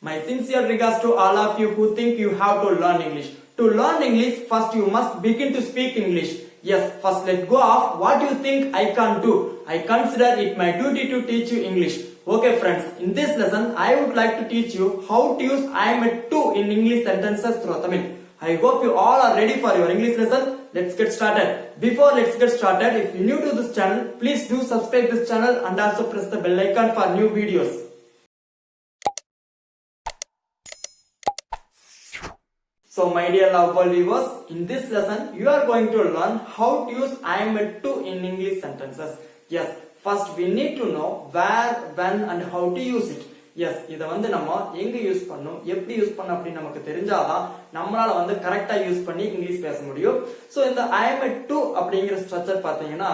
My sincere regards to all of you who think you have to learn English. To learn English, first you must begin to speak English. Yes, first let go of what you think I can't do. I consider it my duty to teach you English. Okay friends, in this lesson I would like to teach you how to use I am at 2 in English sentences through Tamil. I hope you all are ready for your English lesson. Let's get started. Before let's get started, if you're new to this channel, please do subscribe this channel and also press the bell icon for new videos. So my dear lovable viewers, in this lesson you are going to learn how to use I am at 2 in English sentences. Yes, first we need to know where, when and how to use it. Yes இதை வந்து நம்ம எங்க use பண்ணணும், எப்படி use பண்ணணும் அப்படின்னு நமக்கு தெரிஞ்சாதான் நம்மளால வந்து கரெக்டா யூஸ் பண்ணி இங்கிலீஷ் பேச முடியும். ஸோ இந்த ஐ எம் எட் 2 அப்படிங்கிற ஸ்ட்ரக்சர் பாத்தீங்கன்னா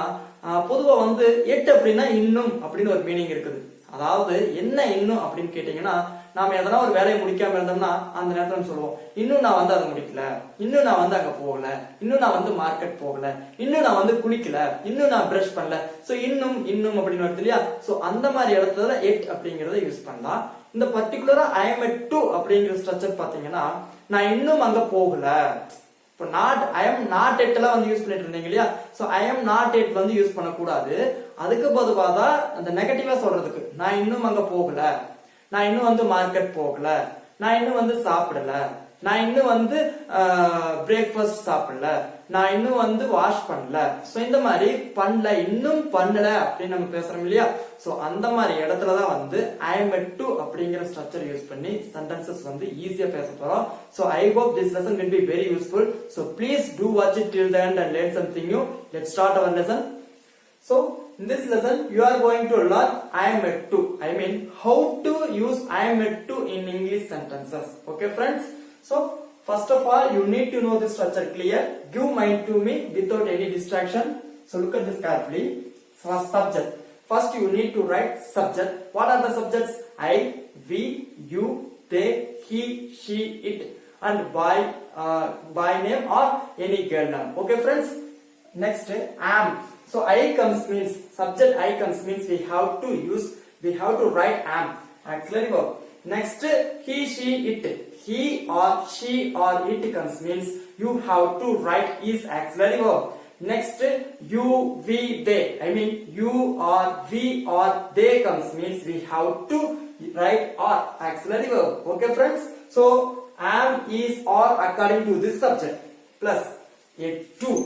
பொதுவா வந்து எட் அப்படின்னா இன்னும் அப்படின்னு ஒரு மீனிங் இருக்குது. அதாவது என்ன இன்னும் அப்படின்னு கேட்டீங்கன்னா, நாம எதனா ஒரு வேலையை முடிக்காம இருந்தோம்னா அந்த நேரத்துல சொல்லுவோம், இன்னும் நான் வந்து அதை முடிக்கல, இன்னும் நான் வந்து அங்க போகல, இன்னும் நான் வந்து மார்க்கெட் போகல, இன்னும் நான் வந்து குளிக்கல, இன்னும் நான் பிரஷ் பண்ணல. சோ இன்னும் இன்னும் அப்படின்னு வருது இல்லையா? சோ அந்த மாதிரி இடத்துல எட் அப்படிங்கறத யூஸ் பண்ணலாம். இந்த பர்டிகுலரா ஐ எம் எட் 2 அப்படிங்கிற ஸ்ட்ரக்சர் பாத்தீங்கன்னா, நான் இன்னும் அங்க போகல. இப்போ not I am not yet எல்லாம் வந்து யூஸ் பண்ணிட்டு இருந்தீங்க இல்லையா? So I am not yet வந்து யூஸ் பண்ணக்கூடாது. அதுக்கு பொதுவாக அந்த நெகட்டிவா சொல்றதுக்கு, நான் இன்னும் அங்க போகல, நான் இன்னும் வந்து மார்க்கெட் போகல, நான் இன்னும் வந்து சாப்பிடல, நான் இன்னும் வந்து பிரேக்ஃபாஸ்ட் சாப்பிடல, நான் இன்னும் வந்து வாஷ் பண்ணல. சோ இந்த மாதிரி பண்ணல, இன்னும் பண்ணல அப்படின்னு நம்ம பேசுறோம் இல்லையா? சோ அந்த மாதிரி இடத்துலதான் வந்து ஐ எம் எட் 2 அப்படிங்கிற ஸ்ட்ரக்சர் யூஸ் பண்ணி சென்டென்சஸ் வந்து ஈஸியா பேச போறோம். So I hope this lesson will be very useful. So please do watch it till the end and learn something new. Let's start our lesson. So in this lesson you are going to learn I am at 2. I mean how to use I am at 2 in English sentences. Okay friends? So first of all you need to know the structure clear. Give mind to me without any distraction. So look at this carefully. First subject. First you need to write subject. What are the subjects? I, we, you, they, he, she, it and by name or any girl name. Okay friends? Next am. So I comes means subject I comes means we have to write am, auxiliary verb. Next he, she, it. He or she or it comes means you have to write is auxiliary verb. Next you, we, they. I mean you or we or they comes means we have to write or auxiliary verb. Okay friends? So am, is, or according to this subject plus a 2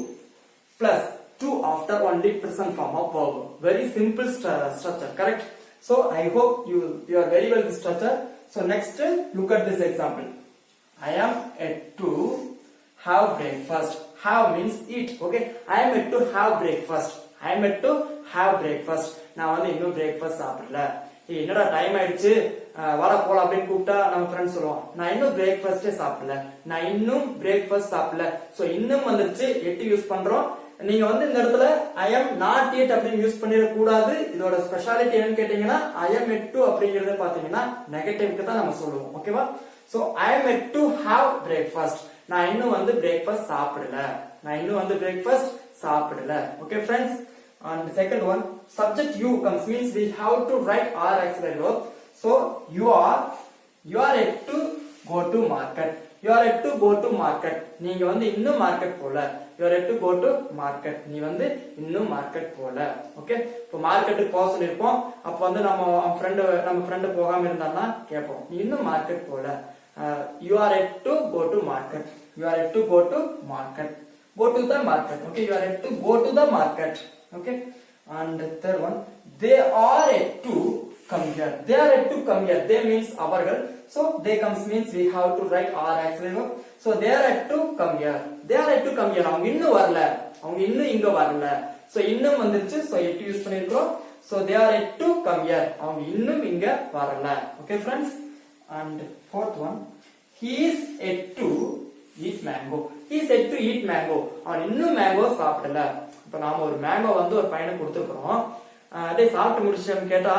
plus 2 after only present form of verb. Very simple structure, correct? So I hope you are very well with structure. So next look at this example. I am at 2 have breakfast. Have means eat. Okay, I am at 2 have breakfast. I am at 2 have breakfast. நான் வந்து இன்னும் breakfast சாப்பிடல. என்னடா time ஆயிடுச்சு வர போலாம் அப்படின்னு கூப்பிட்டா நம்ம ஃப்ரெண்ட்ஸ் சொல்லுவோம், நான் இன்னும் பிரேக்ஃபாஸ்டே சாப்பிடல, நான் இன்னும் பிரேக்ஃபாஸ்ட் சாப்பிடல. சோ இன்னும் வந்துருச்சு, எட்டு யூஸ் பண்றோம். நீங்க வந்து இந்த இடத்துல ஐ எம் நாட் எட் அப்படின்னு யூஸ் பண்ணிட கூடாது. இதோட ஸ்பெஷாலிட்டி என்னன்னு கேட்டீங்கன்னா, ஐ எம் எட் 2 அப்படிங்கறத பாத்தீங்கன்னா நெகட்டிவ்க்கு தான் நம்ம சொல்லுவோம். ஓகேவா? So I am at 2 have breakfast. நான் இன்னும் வந்து பிரேக்ஃபாஸ்ட் சாப்பிடல, நான் இன்னும் வந்து பிரேக்ஃபாஸ்ட் சாப்பிடல. Okay friends? And the second one, subject you comes means we have to write our auxiliary verb. So you are at to go to market. You are at to go to market. நீங்க வந்து இன்னும் market போல. You are at to go to market. நீ வந்து இன்னும் market போல. Okay? இப்போ மார்க்கெட்டுக்கு போக சொல்லிருப்போம். அப்ப வந்து நம்ம ஃப்ரெண்ட் போகாம இருந்தான்னா கேட்போம், நீ இன்னும் மார்க்கெட் போல. You are at to go to market. You are at to go to market. Go to the market. Okay? You are at to go to the market. Okay? And the third one, they are at to come here. They are at to come here. They means அவர்கள். So they comes means we have to write our auxiliary verb. So they are at to come here. They are at to come here. அவங்க இன்னும் வரல, அவங்க இன்னும் இங்க வரல. So இன்னும் வந்துருச்சு. So எட் யூஸ் பண்ணிருக்கோம். So they are at to come here. அவங்க இன்னும் இங்க வரல. Okay friends? And fourth one, he is at to eat mango. He is at to eat mango. அவன் இன்னும் மேங்கோ சாப்பிடல. இப்ப நாம ஒரு மேங்கோ வந்து ஒரு பையனுக்கு கொடுத்துருக்கோம், அதே சாப்பிட்டு முடிச்சோம்னு கேட்டா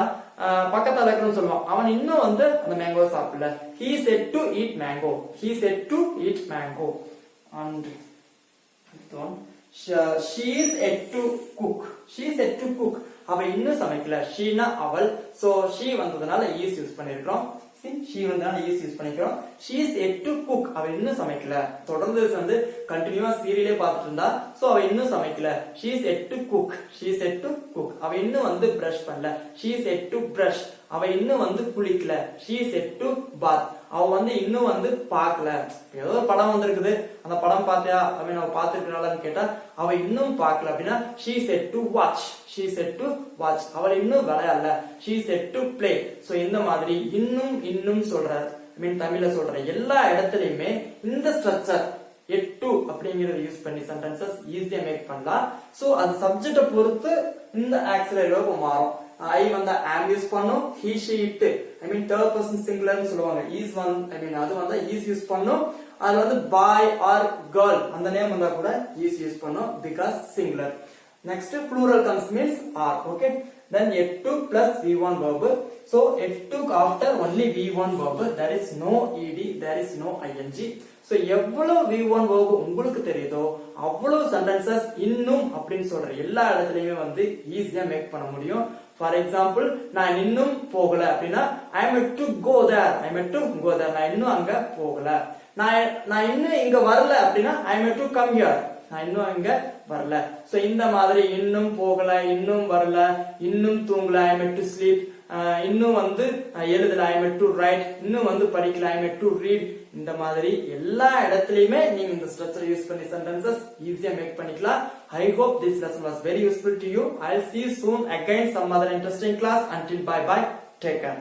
பக்கத்துல இருக்கணும்னு சொல்லுவோம், அவன் இன்னும் வந்து அந்த மேங்கோ சாப்பிடல. He said to eat mango. He said to eat mango. And she is yet to cook. She is yet to cook. அவ இன்னும் சமைக்கல. ஷீனா அவள். சோ ஷீ வந்ததுனால is யூஸ் பண்ணிருக்கோம். see she வந்து is யூஸ் பண்ணிக்கிறோம். she is yet to cook, அவ இன்னும் சமைக்கல. தொடர்ந்து வந்து கண்டினியூவா சீரியலே பார்த்துட்டு இருந்தா, சோ அவ இன்னும் சமைக்கல. she is yet to cook, she is yet to cook, அவ இன்னும் வந்து பிரஷ் பண்ணல. she is yet to brush, அவ இன்னும் வந்து குளிக்கல. she is yet to bath, அவ வந்து இன்னும் வந்து பார்க்கல. ஏதோ ஒரு படம் வந்திருக்குது, அந்த படம் பார்த்தியா அப்படின்னு அவ பார்த்திருக்கனாலன்னு கேட்டா அவ இன்னும் பார்க்கல அப்படின்னா she is yet to watch, she is yet to watch, அவள் இன்னும் விளையாடல. she is yet to play. So இந்த மாதிரி இன்னும் சொல்ற தமிழ்ல சொல்ற எல்லா இடத்துலயுமே இந்த ஸ்ட்ரக்சர் yet to அப்படிங்கறத யூஸ் பண்ணி சென்டென்சஸ் ஈஸியா மேக் பண்ணலாம். சோ அது சப்ஜெக்ட பொறுத்து இந்த ஆக்சிலரி வெர்ப் மாறும். I வந்து am யூஸ் பண்ணும், he she it third person singular னு சொல்லுவாங்க. is one அது வந்து is யூஸ் பண்ணும். அது வந்து boy or girl அந்த நேம் வந்தா கூட is யூஸ் பண்ணும் because singular. Next plural comes means are. Okay, then yet to plus v1 verb. So yet to after only v1 verb, there is no ed, there is no ing. So எவ்வளவு v1 verb உங்களுக்கு தெரியுதோ அவ்வளவு sentences இன்னும் அப்படின்னு சொல்ற எல்லா இடத்துலயுமே வந்து ஈஸியா மேக் பண்ண முடியும். ஃபார் எக்ஸாம்பிள், நான் இன்னும் போகல அப்படின்னா I am yet to go there, I am yet to go there, நான் இன்னும் அங்க போகல. நான் இன்னும் இங்க வரல அப்படின்னா I am yet to come here, நான் இன்னும் இங்க வரல. சோ இந்த மாதிரி இன்னும் போகல, இன்னும் வரல, இன்னும் தூங்கல I am yet to sleep, இன்னும் வந்து எழுதல I am yet to write, இன்னும் வந்து படிக்கல I am yet to read. இந்த மாதிரி எல்லா இடத்துலயுமே நீங்க இந்த ஸ்ட்ரக்சர் யூஸ் பண்ணி சென்டென்சஸ் ஈஸியா மேக் பண்ணிக்கலாம். I hope this lesson was very useful to you. I'll see you soon again some other interesting class. Until bye bye, take care.